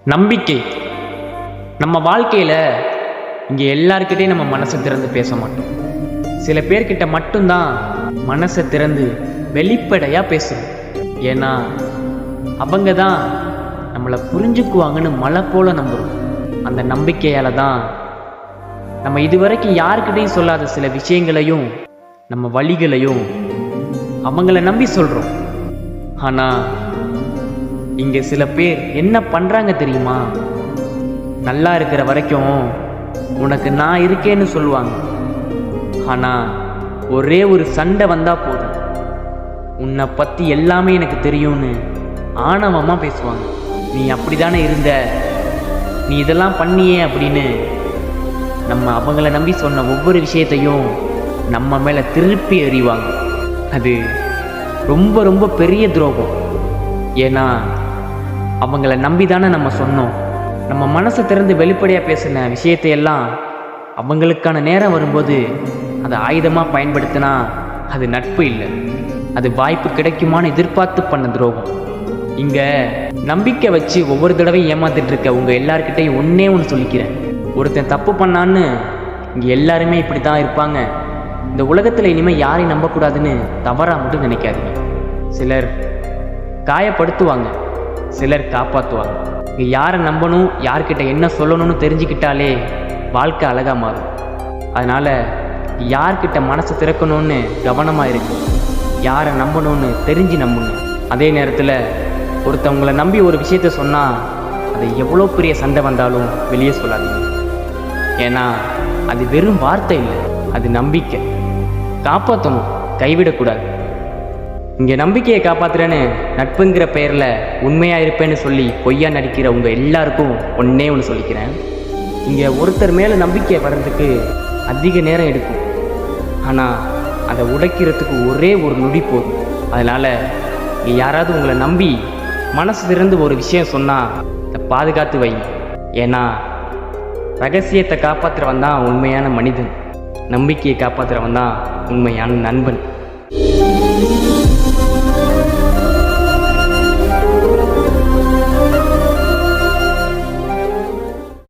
நம்பிக்கை நம்ம வாழ்க்கையில் இங்கே எல்லாருக்கிட்டையும் நம்ம மனசை திறந்து பேச மாட்டோம். சில பேர்கிட்ட மட்டும்தான் மனசை திறந்து வெளிப்படையாக பேசுகிறோம். ஏன்னா அவங்க தான் நம்மளை புரிஞ்சுக்குவாங்கன்னு மலை போல நம்புகிறோம். அந்த நம்பிக்கையால் தான் நம்ம இதுவரைக்கும் யாருக்கிட்டையும் சொல்லாத சில விஷயங்களையும் நம்ம வழிகளையும் அவங்கள நம்பி சொல்கிறோம். ஆனால் இங்கே சில பேர் என்ன பண்ணுறாங்க தெரியுமா? நல்லா இருக்கிற வரைக்கும் உனக்கு நான் இருக்கேன்னு சொல்லுவாங்க. ஆனால் ஒரே ஒரு சண்டை வந்தால் போதும், உன்னை பற்றி எல்லாமே எனக்கு தெரியும்னு ஆணவமாக பேசுவாங்க. நீ அப்படி தானே இருந்த, நீ இதெல்லாம் பண்ணியே அப்படின்னு நம்ம அவங்கள நம்பி சொன்ன ஒவ்வொரு விஷயத்தையும் நம்ம மேலே திருப்பி எறிவாங்க. அது ரொம்ப ரொம்ப பெரிய துரோகம். ஏன்னா அவங்கள நம்பி தானே நம்ம சொன்னோம். நம்ம மனசை திறந்து வெளிப்படையாக பேசின விஷயத்தையெல்லாம் அவங்களுக்கான நேரம் வரும்போது அதை ஆயுதமாக பயன்படுத்தினா அது நட்பு இல்லை, அது வாய்ப்பு கிடைக்குமான்னு எதிர்பார்த்து பண்ண துரோகம். இங்கே நம்பிக்கை வச்சு ஒவ்வொரு தடவையும் ஏமாத்திட்டு இருக்க உங்கள் எல்லாருக்கிட்டையும் ஒன்று சொல்லிக்கிறேன். ஒருத்தன் தப்பு பண்ணான்னு இங்கே எல்லாருமே இப்படி தான் இருப்பாங்க. இந்த உலகத்தில் இனிமேல் யாரையும் நம்பக்கூடாதுன்னு தவறாக மட்டும் நினைக்காதீங்க. சிலர் காயப்படுத்துவாங்க, சிலர் காப்பாற்றுவாங்க. இங்கே யாரை நம்பணும், யார்கிட்ட என்ன சொல்லணும்னு தெரிஞ்சுக்கிட்டாலே வாழ்க்கை அழகாக மாறும். அதனால் யார்கிட்ட மனசை திறக்கணும்னு கவனமாக இருக்கு, யாரை நம்பணும்னு தெரிஞ்சு நம்புங்க. அதே நேரத்தில் ஒருத்தவங்களை நம்பி ஒரு விஷயத்த சொன்னால் அது எவ்வளோ பெரிய சண்டை வந்தாலும் வெளியே சொல்லாதீங்க. ஏன்னா அது வெறும் வார்த்தை இல்லை, அது நம்பிக்கை. காப்பாற்றணும், கைவிடக்கூடாது. இங்கே நம்பிக்கையை காப்பாற்றுறேன்னு நட்புங்கிற பெயரில் உண்மையாக இருப்பேன்னு சொல்லி பொய்யா நடிக்கிற உங்கள் எல்லாருக்கும் ஒன்று சொல்லிக்கிறேன். இங்கே ஒருத்தர் மேலே நம்பிக்கை வர்றதுக்கு அதிக நேரம் எடுக்கும், ஆனால் அதை உடைக்கிறதுக்கு ஒரே ஒரு நொடி போதும். அதனால் இங்கே யாராவது உங்களை நம்பி மனசு திறந்து ஒரு விஷயம் சொன்னால் அதை பாதுகாத்து வைங்க. ஏன்னா ரகசியத்தை காப்பாற்றுறவன் தான் உண்மையான மனிதன், நம்பிக்கையை காப்பாற்றுறவன் தான் உண்மையான நண்பன்.